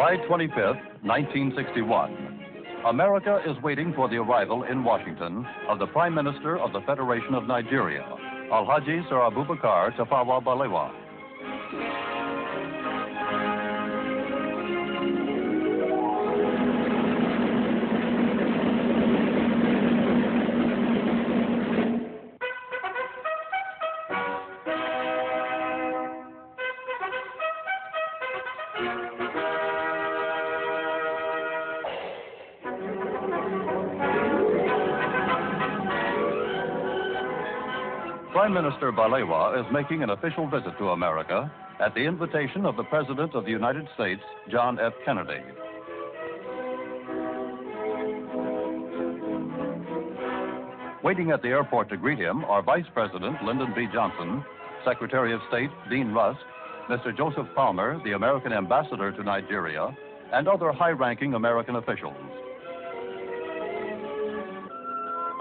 July 25th, 1961. America is waiting for the arrival in Washington of the Prime Minister of the Federation of Nigeria, Alhaji Sir Abubakar Tafawa Balewa. Prime Minister Balewa is making an official visit to America at the invitation of the President of the United States, John F. Kennedy. Waiting at the airport to greet him are Vice President Lyndon B. Johnson, Secretary of State Dean Rusk, Mr. Joseph Palmer, the American Ambassador to Nigeria, and other high-ranking American officials.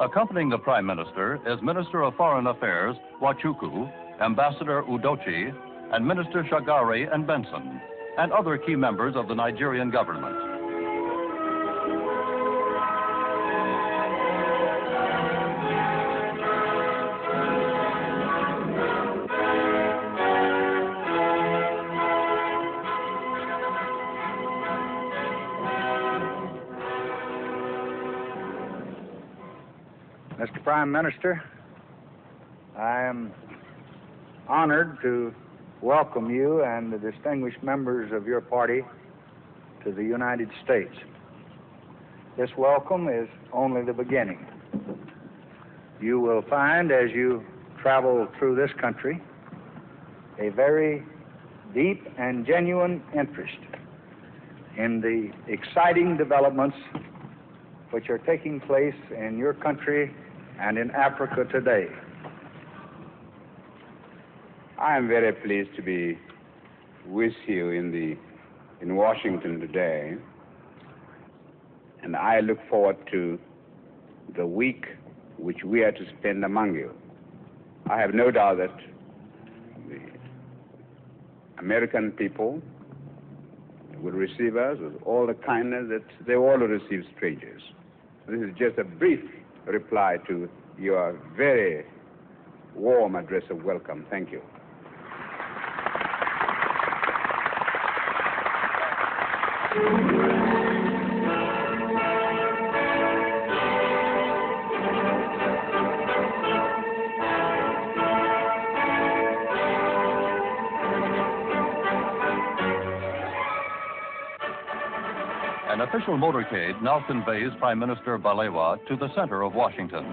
Accompanying the Prime Minister is Minister of Foreign Affairs Wachuku, Ambassador Udochi, and Minister Shagari and Benson, and other key members of the Nigerian government. Mr. Prime Minister, I am honored to welcome you and the distinguished members of your party to the United States. This welcome is only the beginning. You will find as you travel through this country a very deep and genuine interest in the exciting developments which are taking place in your country and in Africa today. I am very pleased to be with you in Washington today, and I look forward to the week which we are to spend among you. I have no doubt that the American people will receive us with all the kindness that they all receive strangers. This is just a brief reply to your very warm address of welcome. Thank you. An official motorcade now conveys Prime Minister Balewa to the center of Washington.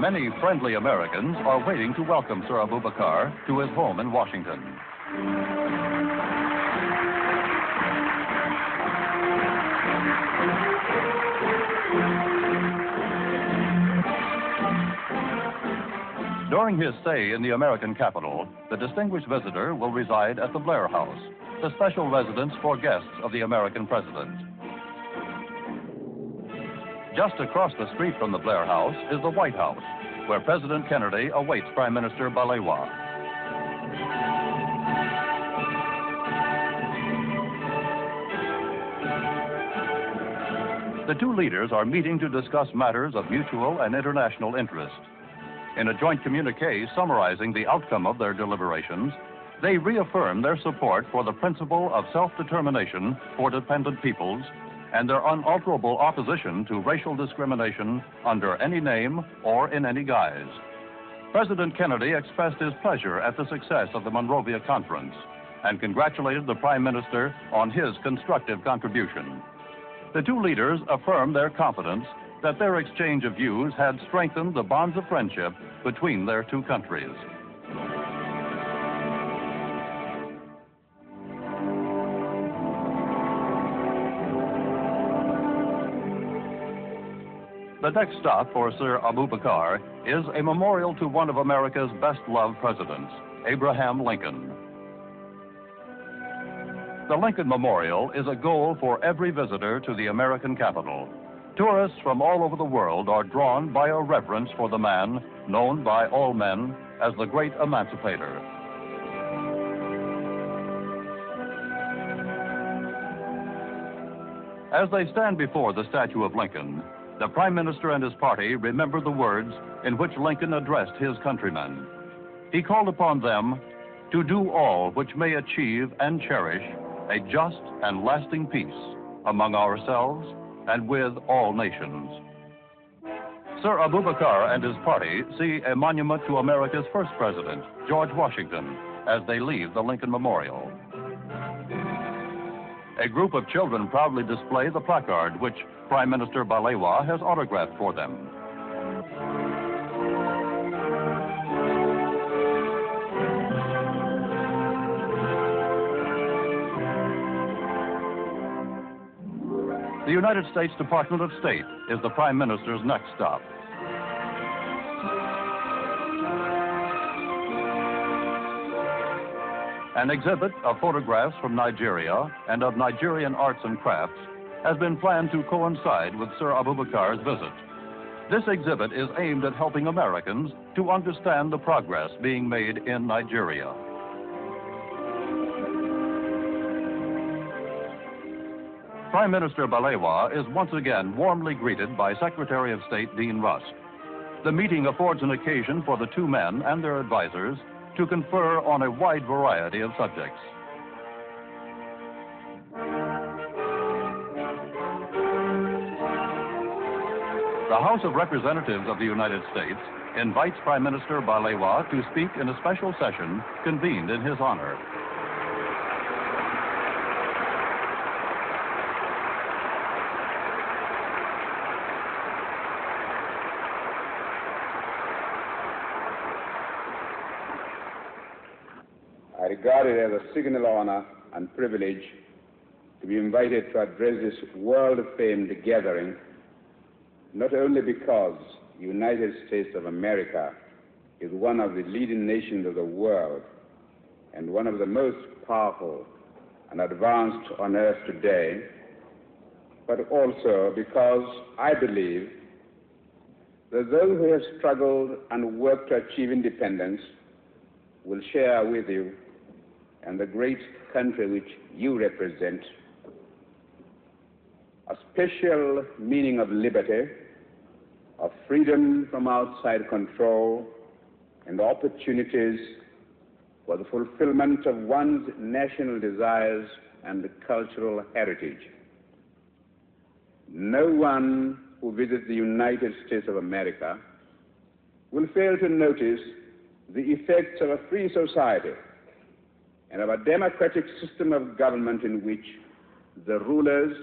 Many friendly Americans are waiting to welcome Sir Abubakar to his home in Washington. During his stay in the American capital, the distinguished visitor will reside at the Blair House, the special residence for guests of the American president. Just across the street from the Blair House is the White House, where President Kennedy awaits Prime Minister Balewa. The two leaders are meeting to discuss matters of mutual and international interest. In a joint communique summarizing the outcome of their deliberations, they reaffirm their support for the principle of self-determination for dependent peoples and their unalterable opposition to racial discrimination under any name or in any guise. President Kennedy expressed his pleasure at the success of the Monrovia Conference and congratulated the Prime Minister on his constructive contribution. The two leaders affirmed their confidence that their exchange of views had strengthened the bonds of friendship between their two countries. The next stop for Sir Abubakar is a memorial to one of America's best-loved presidents, Abraham Lincoln. The Lincoln Memorial is a goal for every visitor to the American capital. Tourists from all over the world are drawn by a reverence for the man known by all men as the great emancipator. As they stand before the statue of Lincoln, the Prime Minister and his party remember the words in which Lincoln addressed his countrymen. He called upon them to do all which may achieve and cherish a just and lasting peace among ourselves and with all nations. Sir Abubakar and his party see a monument to America's first president, George Washington, as they leave the Lincoln Memorial. A group of children proudly display the placard which Prime Minister Balewa has autographed for them. The United States Department of State is the Prime Minister's next stop. An exhibit of photographs from Nigeria and of Nigerian arts and crafts has been planned to coincide with Sir Abubakar's visit. This exhibit is aimed at helping Americans to understand the progress being made in Nigeria. Prime Minister Balewa is once again warmly greeted by Secretary of State Dean Rusk. The meeting affords an occasion for the two men and their advisors to confer on a wide variety of subjects. The House of Representatives of the United States invites Prime Minister Balewa to speak in a special session convened in his honor. I regard it as a signal honor and privilege to be invited to address this world-famed gathering, not only because the United States of America is one of the leading nations of the world and one of the most powerful and advanced on earth today, but also because I believe that those who have struggled and worked to achieve independence will share with you and the great country which you represent a special meaning of liberty, of freedom from outside control, and opportunities for the fulfillment of one's national desires and cultural heritage. No one who visits the United States of America will fail to notice the effects of a free society and of a democratic system of government in which the rulers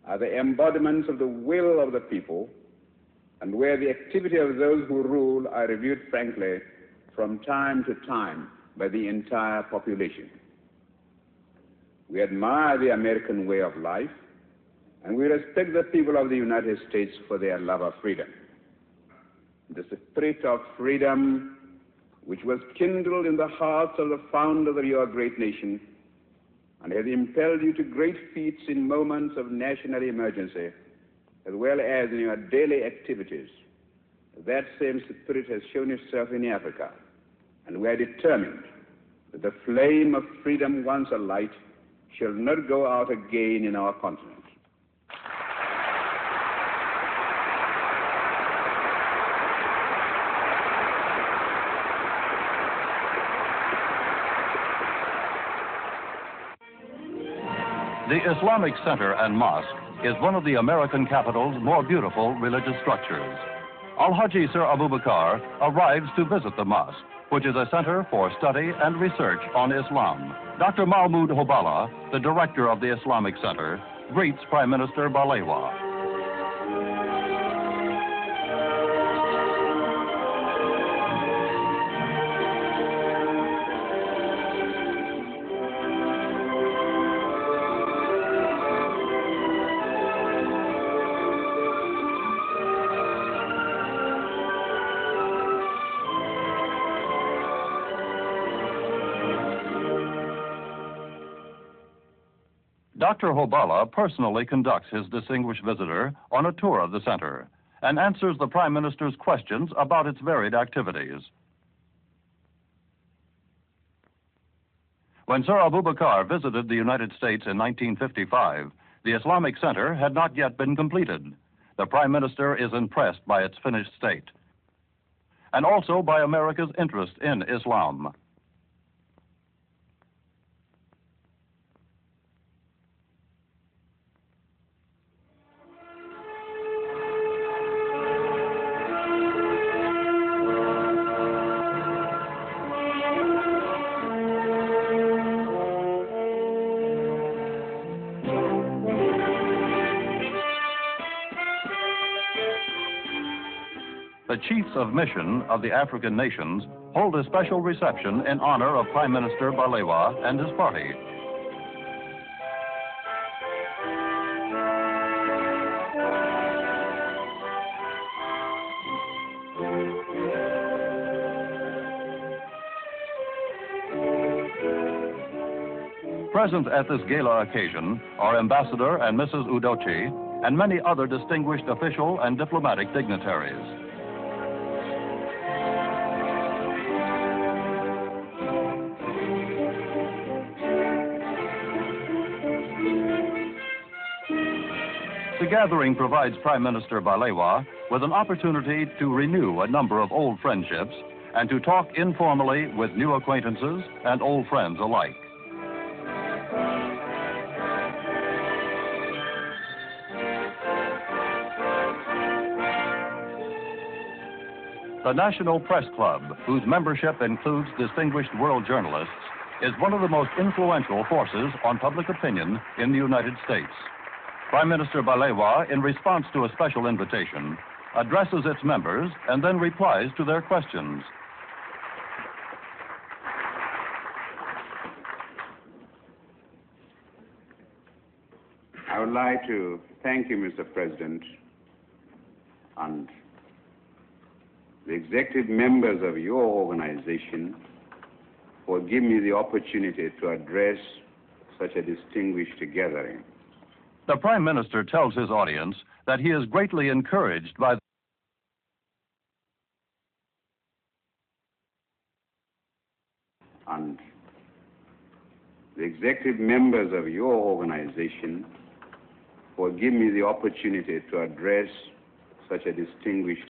are the embodiments of the will of the people, and where the activity of those who rule are reviewed frankly from time to time by the entire population. We admire the American way of life, and we respect the people of the United States for their love of freedom. The spirit of freedom which was kindled in the hearts of the founders of your great nation and has impelled you to great feats in moments of national emergency, as well as in your daily activities. That same spirit has shown itself in Africa, and we are determined that the flame of freedom, once alight, shall not go out again in our continent. The Islamic Center and Mosque is one of the American capital's more beautiful religious structures. Al-Haji Sir Abubakar arrives to visit the mosque, which is a center for study and research on Islam. Dr. Mahmoud Hobala, the director of the Islamic Center, greets Prime Minister Balewa. Dr. Hobala personally conducts his distinguished visitor on a tour of the center and answers the Prime Minister's questions about its varied activities. When Sir Abubakar visited the United States in 1955, the Islamic Center had not yet been completed. The Prime Minister is impressed by its finished state and also by America's interest in Islam. The chiefs of mission of the African nations hold a special reception in honor of Prime Minister Balewa and his party. Present at this gala occasion are Ambassador and Mrs. Udochi and many other distinguished official and diplomatic dignitaries. The gathering provides Prime Minister Balewa with an opportunity to renew a number of old friendships and to talk informally with new acquaintances and old friends alike. The National Press Club, whose membership includes distinguished world journalists, is one of the most influential forces on public opinion in the United States. Prime Minister Balewa, in response to a special invitation, addresses its members and then replies to their questions. I would like to thank you, Mr. President, and the executive members of your organization for giving me the opportunity to address such a distinguished gathering. The Prime Minister tells his audience that he is greatly encouraged by and the executive members of your organization for giving me the opportunity to address such a distinguished